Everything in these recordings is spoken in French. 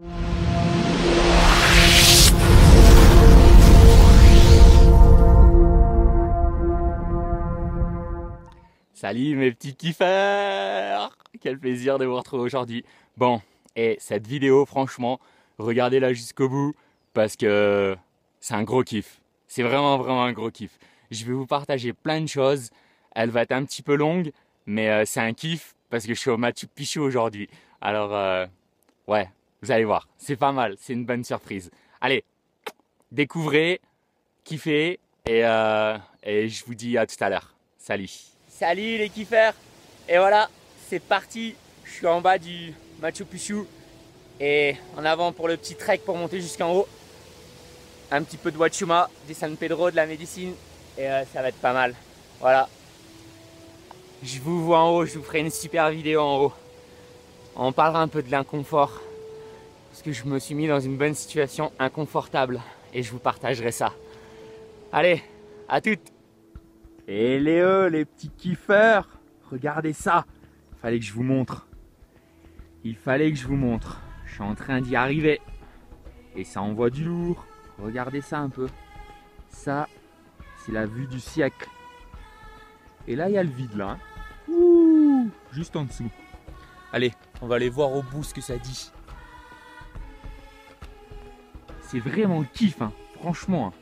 Salut mes petits kiffeurs! Quel plaisir de vous retrouver aujourd'hui. Bon, et cette vidéo, franchement, regardez-la jusqu'au bout parce que c'est un gros kiff. C'est vraiment un gros kiff. Je vais vous partager plein de choses. Elle va être un petit peu longue, mais c'est un kiff parce que je suis au Machu Picchu aujourd'hui. Alors, ouais, vous allez voir, c'est pas mal, c'est une bonne surprise. Allez, découvrez, kiffez et je vous dis à tout à l'heure. Salut! Salut les kiffeurs! Et voilà, c'est parti. Je suis en bas du Machu Picchu et en avant pour le petit trek pour monter jusqu'en haut. Un petit peu de Huachuma, du San Pedro, de la médecine et ça va être pas mal. Voilà. Je vous vois en haut, je vous ferai une super vidéo en haut. On parlera un peu de l'inconfort parce que je me suis mis dans une bonne situation inconfortable et je vous partagerai ça. Allez, à toutes! Et les petits kiffeurs, regardez ça. Il fallait que je vous montre. Il fallait que je vous montre. Je suis en train d'y arriver. Et ça envoie du lourd. Regardez ça un peu. Ça, c'est la vue du siècle. Et là, il y a le vide là. Hein. Ouh, juste en dessous. Allez, on va aller voir au bout ce que ça dit. C'est vraiment le kiff, hein, franchement. Hein.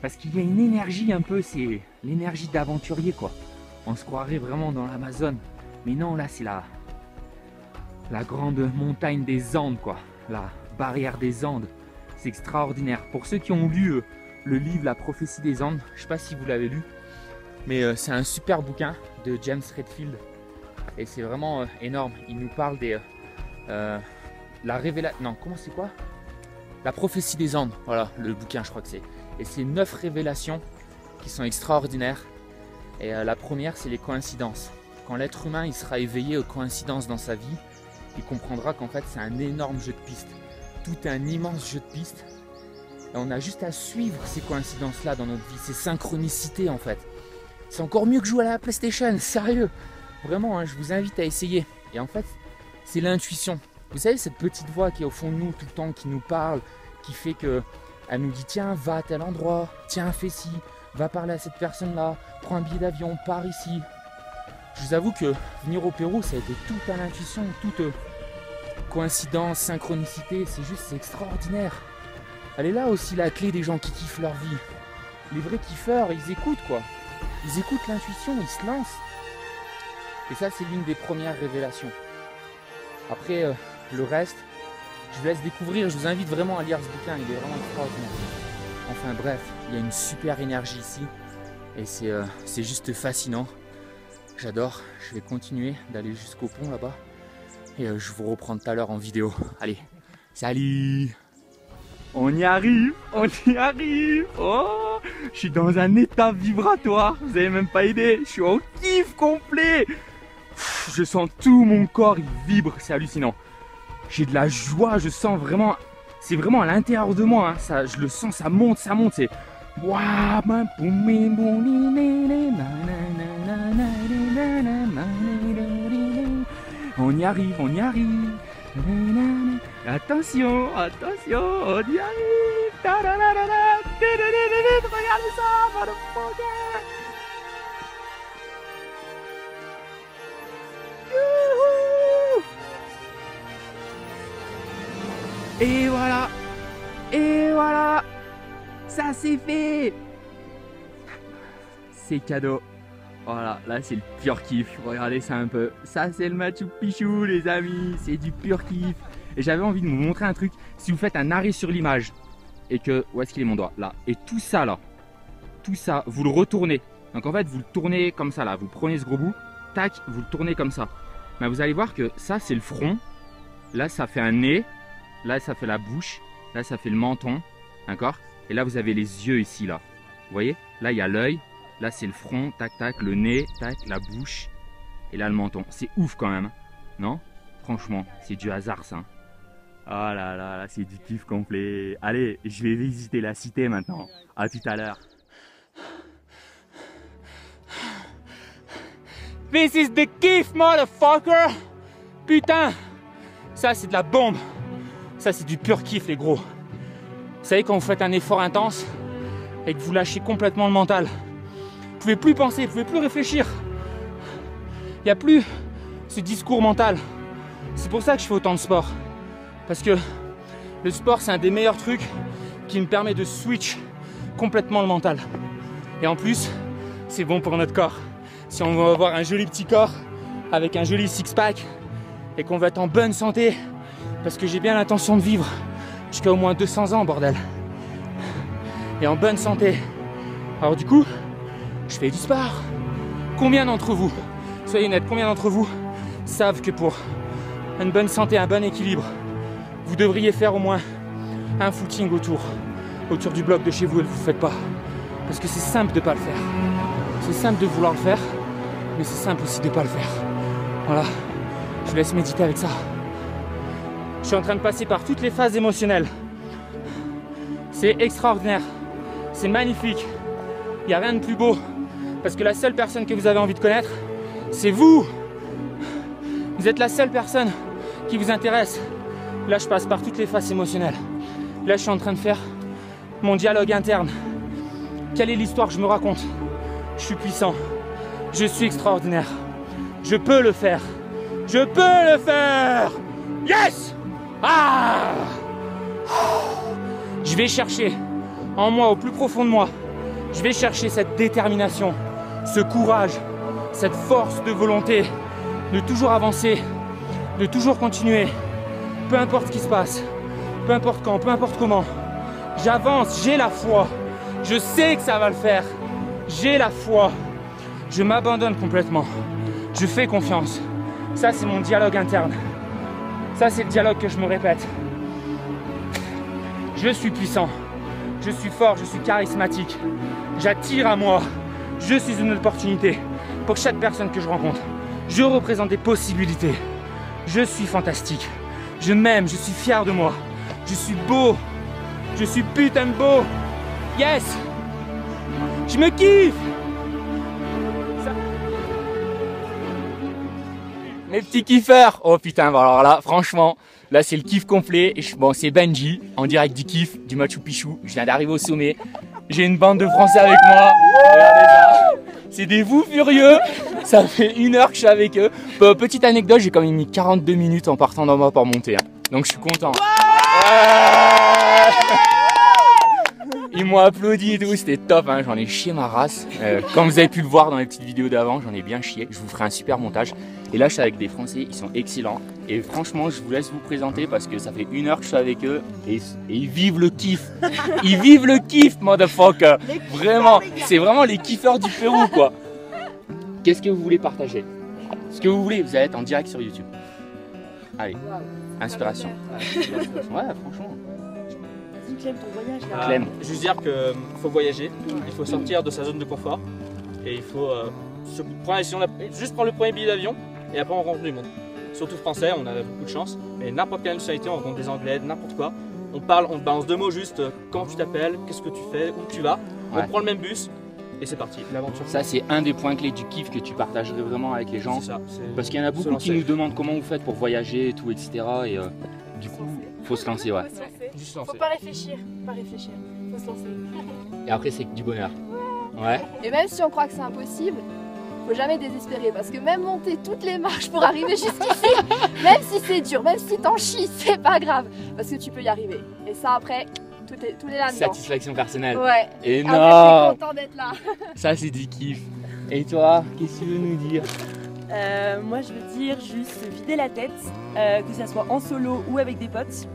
Parce qu'il y a une énergie un peu, c'est l'énergie d'aventurier quoi. On se croirait vraiment dans l'Amazone. Mais non, là c'est la grande montagne des Andes quoi. La barrière des Andes. C'est extraordinaire. Pour ceux qui ont lu le livre La prophétie des Andes, je ne sais pas si vous l'avez lu. Mais c'est un super bouquin de James Redfield. Et c'est vraiment énorme. Il nous parle des... la révélation... Non, comment c'est quoi? La prophétie des Andes. Voilà, le bouquin je crois que c'est. Et c'est 9 révélations qui sont extraordinaires. Et la première, c'est les coïncidences. Quand l'être humain il sera éveillé aux coïncidences dans sa vie, il comprendra qu'en fait, c'est un énorme jeu de pistes. Tout est un immense jeu de pistes. Et on a juste à suivre ces coïncidences-là dans notre vie. Ces synchronicités, en fait. C'est encore mieux que jouer à la PlayStation, sérieux. Vraiment, hein, je vous invite à essayer. Et en fait, c'est l'intuition. Vous savez, cette petite voix qui est au fond de nous tout le temps, qui nous parle, qui fait que... Elle nous dit tiens va à tel endroit, tiens fais ci, va parler à cette personne là, prends un billet d'avion, pars ici. Je vous avoue que venir au Pérou ça a été tout à l'intuition, toute coïncidence, synchronicité, c'est extraordinaire. Elle est là aussi la clé des gens qui kiffent leur vie. Les vrais kiffeurs ils écoutent quoi, ils écoutent l'intuition, ils se lancent. Et ça c'est l'une des premières révélations. Après le reste, je vous laisse découvrir, je vous invite vraiment à lire ce bouquin, il est vraiment extraordinaire. Enfin bref, il y a une super énergie ici et c'est juste fascinant. J'adore, je vais continuer d'aller jusqu'au pont là-bas et je vous reprends tout à l'heure en vidéo. Allez, salut! On y arrive, on y arrive! Oh, je suis dans un état vibratoire, vous avez même pas idée, je suis au kiff complet! Je sens tout mon corps, il vibre, c'est hallucinant. J'ai de la joie, je sens vraiment, c'est vraiment à l'intérieur de moi, hein, ça, je le sens, ça monte, c'est... On y arrive, on y arrive. Attention, attention, on y arrive. Regardez ça, motherfucker. Et voilà, ça c'est fait. C'est cadeau. Voilà, là c'est le pur kiff. Regardez ça un peu. Ça c'est le Machu Picchu les amis, c'est du pur kiff. Et j'avais envie de vous montrer un truc. Si vous faites un arrêt sur l'image et que, où est-ce qu'il est mon doigt? Là. Et tout ça là, tout ça, vous le retournez. Donc en fait vous le tournez comme ça là. Vous prenez ce gros bout, tac, vous le tournez comme ça. Mais vous allez voir que ça c'est le front. Là ça fait un nez. Là, ça fait la bouche. Là, ça fait le menton. D'accord? Et là, vous avez les yeux ici, là. Vous voyez? Là, il y a l'œil. Là, c'est le front. Tac, tac. Le nez. Tac. La bouche. Et là, le menton. C'est ouf quand même. Non? Franchement, c'est du hasard, ça. Oh là là, là c'est du kiff complet. Allez, je vais visiter la cité maintenant. À tout à l'heure. This is the kiff, motherfucker! Putain! Ça, c'est de la bombe! Ça, c'est du pur kiff, les gros. Vous savez, quand vous faites un effort intense et que vous lâchez complètement le mental, vous pouvez plus penser, vous pouvez plus réfléchir. Il n'y a plus ce discours mental. C'est pour ça que je fais autant de sport. Parce que le sport, c'est un des meilleurs trucs qui me permet de switch complètement le mental. Et en plus, c'est bon pour notre corps. Si on veut avoir un joli petit corps avec un joli six-pack et qu'on va être en bonne santé, parce que j'ai bien l'intention de vivre jusqu'à au moins 200 ans, bordel. Et en bonne santé. Alors du coup, je fais du sport. Combien d'entre vous, soyez honnêtes, combien d'entre vous savent que pour une bonne santé, un bon équilibre, vous devriez faire au moins un footing autour du bloc de chez vous et vous ne le faites pas. Parce que c'est simple de ne pas le faire. C'est simple de vouloir le faire, mais c'est simple aussi de ne pas le faire. Voilà, je vous laisse méditer avec ça. Je suis en train de passer par toutes les phases émotionnelles. C'est extraordinaire, c'est magnifique. Il n'y a rien de plus beau. Parce que la seule personne que vous avez envie de connaître, c'est vous. Vous êtes la seule personne qui vous intéresse. Là, je passe par toutes les phases émotionnelles. Là, je suis en train de faire mon dialogue interne. Quelle est l'histoire que je me raconte? Je suis puissant. Je suis extraordinaire. Je peux le faire. Je peux le faire. Yes! Ah! Je vais chercher en moi, au plus profond de moi, je vais chercher cette détermination, ce courage, cette force de volonté de toujours avancer, de toujours continuer, peu importe ce qui se passe, peu importe quand, peu importe comment. J'avance, j'ai la foi, je sais que ça va le faire, j'ai la foi, je m'abandonne complètement, je fais confiance. Ça, c'est mon dialogue interne. Ça, c'est le dialogue que je me répète. Je suis puissant, je suis fort, je suis charismatique, j'attire à moi, je suis une opportunité pour chaque personne que je rencontre. Je représente des possibilités, je suis fantastique, je m'aime, je suis fier de moi, je suis beau, je suis putain de beau, yes, je me kiffe. Mes petits kiffeurs, oh putain, bon alors là, franchement, là c'est le kiff complet. Bon, c'est Benji, en direct du kiff, du Machu Picchu. Je viens d'arriver au sommet. J'ai une bande de Français avec moi. Regardez ça. C'est des fous furieux. Ça fait 1 heure que je suis avec eux. Petite anecdote, j'ai quand même mis 42 minutes en partant d'en bas pour monter. Donc je suis content. Ils m'ont applaudi et tout, c'était top, hein. J'en ai chié ma race. Comme vous avez pu le voir dans les petites vidéos d'avant, j'en ai bien chié. Je vous ferai un super montage. Et là, je suis avec des Français, ils sont excellents. Et franchement, je vous laisse vous présenter parce que ça fait 1 heure que je suis avec eux et ils vivent le kiff. Ils vivent le kiff, motherfucker. Vraiment, c'est vraiment les kiffeurs du Pérou, quoi. Qu'est-ce que vous voulez partager? Ce que vous voulez, vous allez être en direct sur YouTube. Allez, inspiration. Ouais, franchement. Clem, ton voyage là. Clem. Juste dire qu'il faut voyager, il faut sortir de sa zone de confort et il faut juste prendre le premier billet d'avion et après on rencontre du monde. Surtout français, on a beaucoup de chance, mais n'importe quelle nationalité, on rencontre des anglais, n'importe quoi. On parle, on te balance 2 mots juste, comment tu t'appelles, qu'est-ce que tu fais, où tu vas. Ouais. On prend le même bus et c'est parti, l'aventure. Ça c'est un des points clés du kiff que tu partagerais vraiment avec les gens. Ça, parce qu'il y en a beaucoup qui nous demandent comment vous faites pour voyager et tout, etc. Et du coup, faut se lancer, ouais. Faut pas réfléchir, faut se lancer. Et après c'est que du bonheur. Ouais. Et même si on croit que c'est impossible, faut jamais désespérer parce que même monter toutes les marches pour arriver jusqu'ici, même si c'est dur, même si t'en chies, c'est pas grave parce que tu peux y arriver. Et ça après, tout est là-dedans. Satisfaction personnelle. Ouais. Et non. Après, t'es content d'être là. Ça c'est du kiff. Et toi, qu'est-ce que tu veux nous dire? Moi je veux dire juste vider la tête, que ça soit en solo ou avec des potes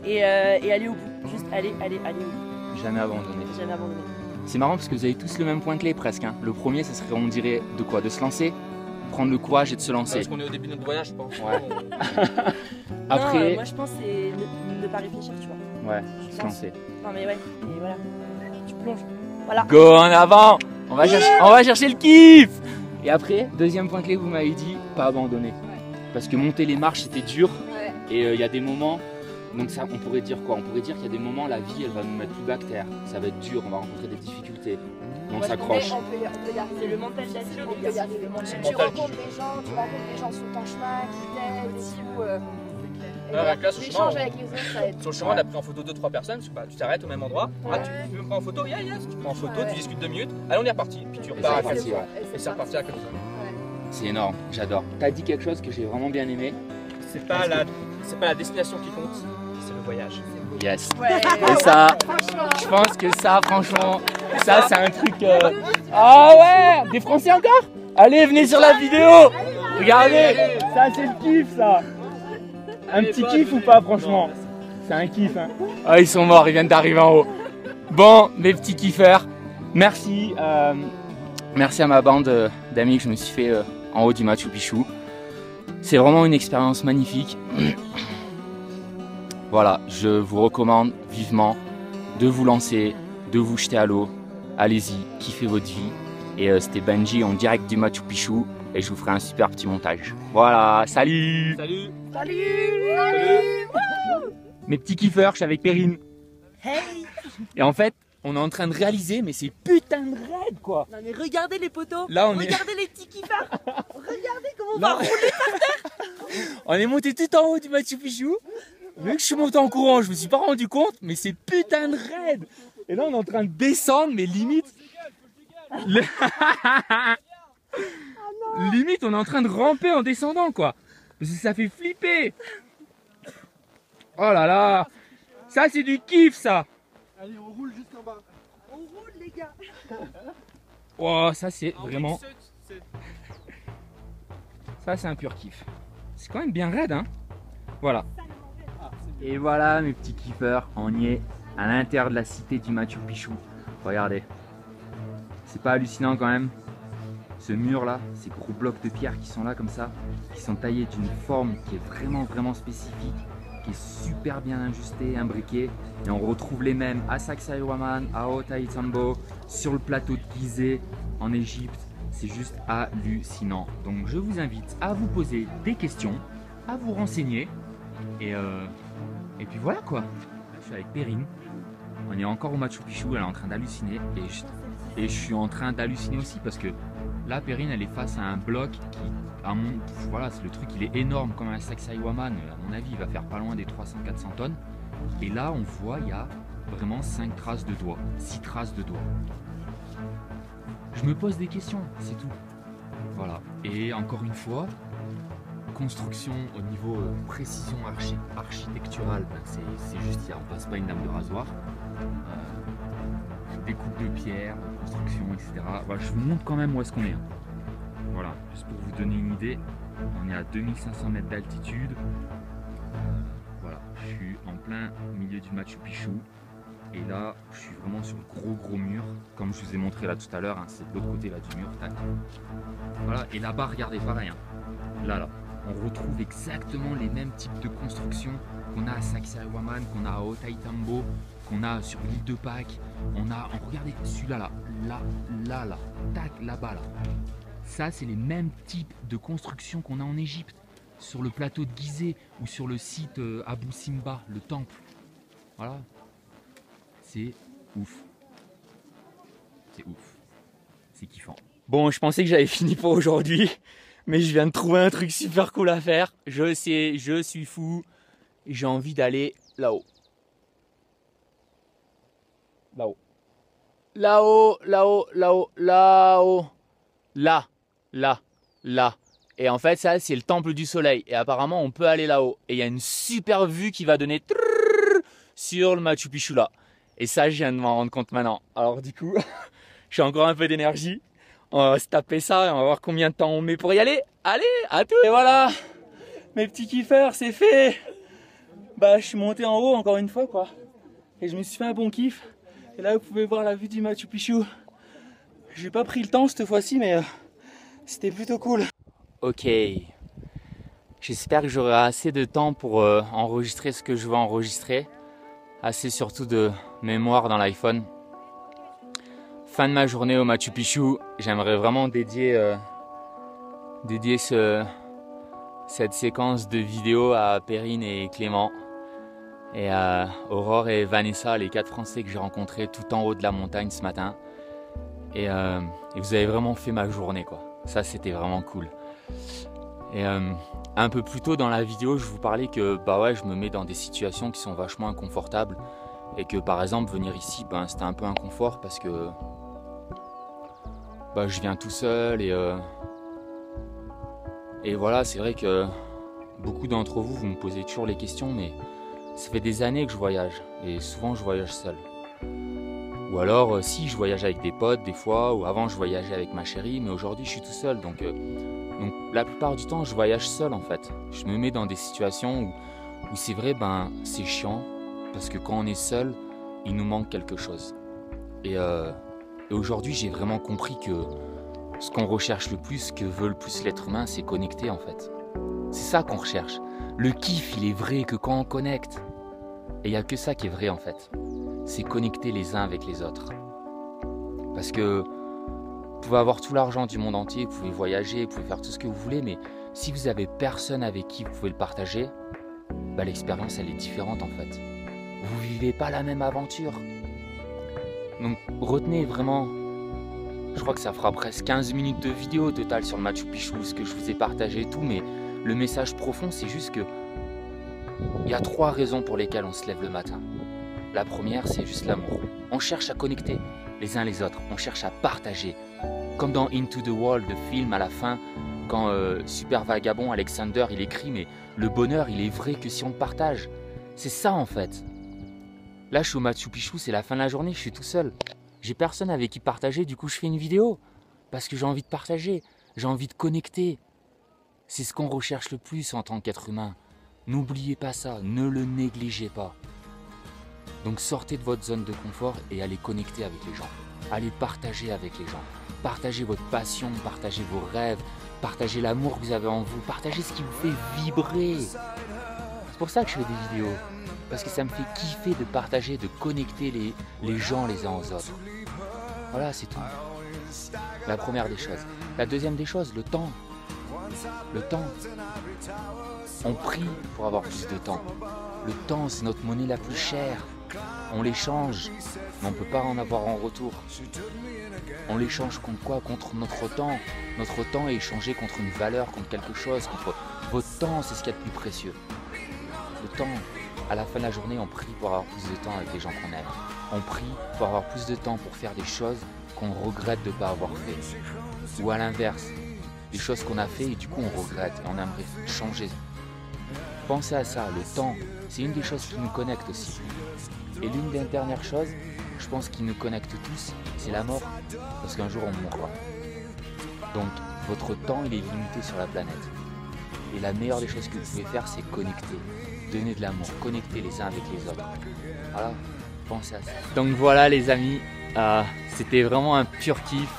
et aller au bout. Juste aller au bout. Jamais abandonner. Jamais abandonner. C'est marrant parce que vous avez tous le même point clé presque. Hein. Le premier, ça serait, on dirait, de quoi? De se lancer, prendre le courage et de se lancer. Parce qu'on est au début de notre voyage, je pense. Ouais. Après. Non, moi je pense que c'est ne pas réfléchir, tu vois. Ouais, se lancer. Non mais ouais, et voilà. Tu plonges. Voilà. Go en avant. On va chercher le kiff. Et après, deuxième point clé, vous m'avez dit, pas abandonner. Ouais. Parce que monter les marches, c'était dur. Ouais. Et il y a des moments. Donc ça, on pourrait dire quoi? On pourrait dire qu'il y a des moments, la vie, elle va nous mettre plus bas que terre. Ça va être dur, on va rencontrer des difficultés. Mais on s'accroche. On peut y arriver. C'est le mental d'acier. On peut y arriver. Tu rencontres des gens sur ton chemin qui t'aident. la classe, au chemin, L'échange avec les autres, ça aide. sur le chemin, on a pris en photo 2-3 personnes, parce que bah, tu t'arrêtes au même endroit. Ah, tu veux me prendre en photo? Yes, tu prends en photo, tu discutes 2 minutes. Allez, on est reparti. Puis tu repars à c'est 4. parti, ouais. Et c'est reparti à 4. C'est énorme, j'adore. T'as dit quelque chose que j'ai vraiment bien aimé. C'est pas la destination qui compte, c'est le voyage. Yes. Ouais. Et ça, Franchement. je pense que ça, franchement, ça c'est un truc... Ah ouais, des Français encore? Allez, venez sur la vidéo. Regardez, ça c'est le kiff ça. Un petit kiff ou pas franchement? C'est un kiff hein. Ah ils sont morts, ils viennent d'arriver en haut. Bon, mes petits kiffeurs, merci. Merci à ma bande d'amis que je me suis fait en haut du Machu Picchu. C'est vraiment une expérience magnifique. Voilà, je vous recommande vivement de vous lancer, de vous jeter à l'eau. Allez-y, kiffez votre vie. Et c'était Benji en direct du Machu Picchu et je vous ferai un super petit montage. Voilà, salut! Salut! Salut. Mes petits kiffeurs, je suis avec Perrine. Hey. Et en fait, on est en train de réaliser, mais c'est putain de raide quoi! Non mais regardez les poteaux. Là, on est... Regardez les petits kiffeurs. Regardez comment on Là, va rouler. on est monté tout en haut du Machu Picchu. Vu que je suis monté en courant, je me suis pas rendu compte, mais c'est putain de raide! Et là, on est en train de descendre, mais limite. Limite, on est en train de ramper en descendant, quoi. Parce que ça fait flipper. Oh là là. Ça, c'est du kiff, ça. Allez, on roule jusqu'en bas. On roule les gars. Oh, ça, c'est vraiment. Ça, c'est un pur kiff. C'est quand même bien raide, hein. Voilà. Et voilà, mes petits kiffeurs, on y est à l'intérieur de la cité du Machu Picchu. Regardez. C'est pas hallucinant quand même? Ce mur là, ces gros blocs de pierre qui sont là comme ça, qui sont taillés d'une forme qui est vraiment spécifique, qui est super bien ajustée, imbriquée. Et on retrouve les mêmes à Sacsayhuaman, à Ollantaytambo, sur le plateau de Gizeh en Égypte. C'est juste hallucinant. Donc je vous invite à vous poser des questions, à vous renseigner. Et puis voilà quoi. Je suis avec Perrine. On est encore au Machu Picchu, elle est en train d'halluciner. Et je suis en train d'halluciner aussi parce que là, Perrine, elle est face à un bloc qui, voilà, le truc, il est énorme comme un Sacsayhuaman. À mon avis, il va faire pas loin des 300-400 tonnes. Et là, on voit, il y a vraiment 5 traces de doigts, 6 traces de doigts. Je me pose des questions, c'est tout. Voilà. Et encore une fois, construction au niveau précision architecturale, ben c'est juste, on passe pas une lame de rasoir. Découpe de pierre, construction, etc. Voilà, je vous montre quand même où est-ce qu'on est. Voilà, juste pour vous donner une idée, on est à 2500 mètres d'altitude. Voilà, je suis en plein milieu du Machu Picchu. Et là, je suis vraiment sur le gros mur, comme je vous ai montré là tout à l'heure, hein, c'est de l'autre côté là du mur, tac. Voilà, et là-bas, regardez, pareil, hein. Là, on retrouve exactement les mêmes types de constructions qu'on a à Sacsayhuaman, qu'on a à Ollantaytambo, qu'on a sur l'île de Pâques. Regardez celui-là, là, tac, là-bas, là. Ça, c'est les mêmes types de constructions qu'on a en Égypte, sur le plateau de Gizeh ou sur le site Abu Simba, le temple. Voilà. C'est ouf. C'est ouf. C'est kiffant. Bon, je pensais que j'avais fini pour aujourd'hui, mais je viens de trouver un truc super cool à faire. Je sais, je suis fou. J'ai envie d'aller là-haut. Là-haut. Là-haut, là-haut, là-haut, là-haut. Là. Et en fait, ça, c'est le temple du soleil. Et apparemment, on peut aller là-haut. Et il y a une super vue qui va donner sur le Machu Picchu là. Et ça, je viens de m'en rendre compte maintenant. Alors du coup, j'ai encore un peu d'énergie. On va se taper ça et on va voir combien de temps on met pour y aller. Allez, à tout. Et voilà, mes petits kiffeurs, c'est fait. Bah, je suis monté en haut encore une fois, quoi. Et je me suis fait un bon kiff. Et là, vous pouvez voir la vue du Machu Picchu. J'ai pas pris le temps cette fois-ci, mais c'était plutôt cool. Ok. J'espère que j'aurai assez de temps pour enregistrer ce que je veux enregistrer. Assez surtout de mémoire dans l'iPhone. Fin de ma journée au Machu Picchu. J'aimerais vraiment dédier cette séquence de vidéos à Perrine et Clément. Et à Aurore et Vanessa, les 4 Français que j'ai rencontrés tout en haut de la montagne ce matin. Et vous avez vraiment fait ma journée, quoi. Ça, c'était vraiment cool. Et Un peu plus tôt dans la vidéo, je vous parlais que bah ouais, je me mets dans des situations qui sont vachement inconfortables et que par exemple venir ici, ben, c'était un peu inconfort parce que bah, je viens tout seul et voilà, c'est vrai que beaucoup d'entre vous, vous me posez toujours les questions, mais ça fait des années que je voyage et souvent je voyage seul. Ou alors si je voyage avec des potes des fois, ou avant je voyageais avec ma chérie, mais aujourd'hui je suis tout seul donc la plupart du temps je voyage seul en fait. Je me mets dans des situations où c'est vrai, ben c'est chiant parce que quand on est seul, il nous manque quelque chose. Et aujourd'hui j'ai vraiment compris que ce qu'on recherche le plus, que veut le plus l'être humain, c'est connecter en fait. C'est ça qu'on recherche. Le kiff il est vrai que quand on connecte. Et il n'y a que ça qui est vrai en fait. C'est connecter les uns avec les autres. Parce que vous pouvez avoir tout l'argent du monde entier, vous pouvez voyager, vous pouvez faire tout ce que vous voulez, mais si vous avez personne avec qui vous pouvez le partager, bah, l'expérience elle est différente en fait. Vous vivez pas la même aventure. Donc retenez vraiment, je crois que ça fera presque 15 minutes de vidéo au total sur le Machu Picchu, ce que je vous ai partagé et tout, mais le message profond c'est juste que il y a 3 raisons pour lesquelles on se lève le matin. La première, c'est juste l'amour. On cherche à connecter les uns les autres, on cherche à partager. Comme dans Into the World, le film à la fin, quand Super Vagabond Alexander, il écrit « Mais le bonheur, il est vrai que si on le partage ». C'est ça en fait. Là, je suis au Machu Picchu, c'est la fin de la journée, je suis tout seul. J'ai personne avec qui partager, du coup je fais une vidéo. Parce que j'ai envie de partager, j'ai envie de connecter. C'est ce qu'on recherche le plus en tant qu'être humain. N'oubliez pas ça, ne le négligez pas. Donc sortez de votre zone de confort et allez connecter avec les gens. Allez partager avec les gens. Partagez votre passion, partagez vos rêves, partagez l'amour que vous avez en vous, partagez ce qui vous fait vibrer. C'est pour ça que je fais des vidéos. Parce que ça me fait kiffer de partager, de connecter les gens les uns aux autres. Voilà, c'est tout. La première des choses. La deuxième des choses, le temps. Le temps. On prie pour avoir plus de temps. Le temps, c'est notre monnaie la plus chère. On l'échange, mais on ne peut pas en avoir en retour. On l'échange contre quoi? Contre notre temps. Notre temps est échangé contre une valeur, contre quelque chose. Contre votre temps, c'est ce qu'il y a de plus précieux. Le temps. À la fin de la journée, on prie pour avoir plus de temps avec les gens qu'on aime. On prie pour avoir plus de temps pour faire des choses qu'on regrette de ne pas avoir fait. Ou à l'inverse, des choses qu'on a fait et du coup on regrette et on aimerait changer. Pensez à ça, le temps, c'est une des choses qui nous connecte aussi. Et l'une des dernières choses, je pense qui nous connecte tous, c'est la mort. Parce qu'un jour on mourra. Donc votre temps il est limité sur la planète. Et la meilleure des choses que vous pouvez faire, c'est connecter. Donner de l'amour, connecter les uns avec les autres. Voilà, pensez à ça. Donc voilà les amis, c'était vraiment un pur kiff.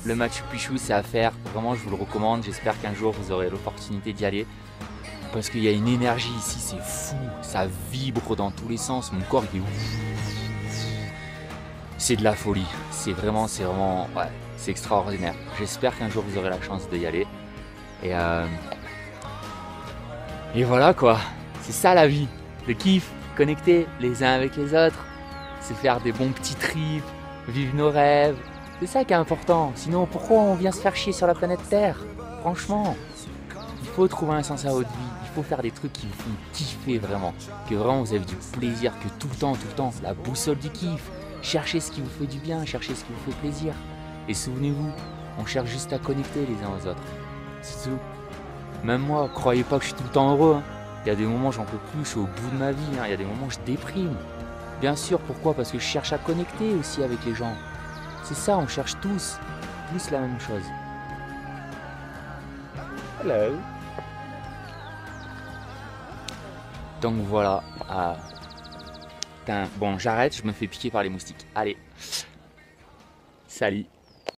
Le Machu Picchu c'est à faire, vraiment je vous le recommande. J'espère qu'un jour vous aurez l'opportunité d'y aller. Parce qu'il y a une énergie ici, c'est fou, ça vibre dans tous les sens, mon corps il est... C'est de la folie, c'est vraiment, ouais, c'est extraordinaire. J'espère qu'un jour vous aurez la chance d'y aller. Et voilà quoi, c'est ça la vie, le kiff, connecter les uns avec les autres, c'est faire des bons petits trips, vivre nos rêves. C'est ça qui est important, sinon pourquoi on vient se faire chier sur la planète Terre? Franchement, il faut trouver un sens à votre vie. Il faut faire des trucs qui vous font kiffer vraiment, que vraiment vous avez du plaisir, que tout le temps, la boussole du kiff, cherchez ce qui vous fait du bien, cherchez ce qui vous fait plaisir. Et souvenez-vous, on cherche juste à connecter les uns aux autres, c'est tout. Même moi, croyez pas que je suis tout le temps heureux, hein. Il y a des moments j'en peux plus, je suis au bout de ma vie, hein. Il y a des moments je déprime. Bien sûr, pourquoi? Parce que je cherche à connecter aussi avec les gens. C'est ça, on cherche tous la même chose. Hello. Donc voilà. Bon, j'arrête, je me fais piquer par les moustiques. Allez. Salut.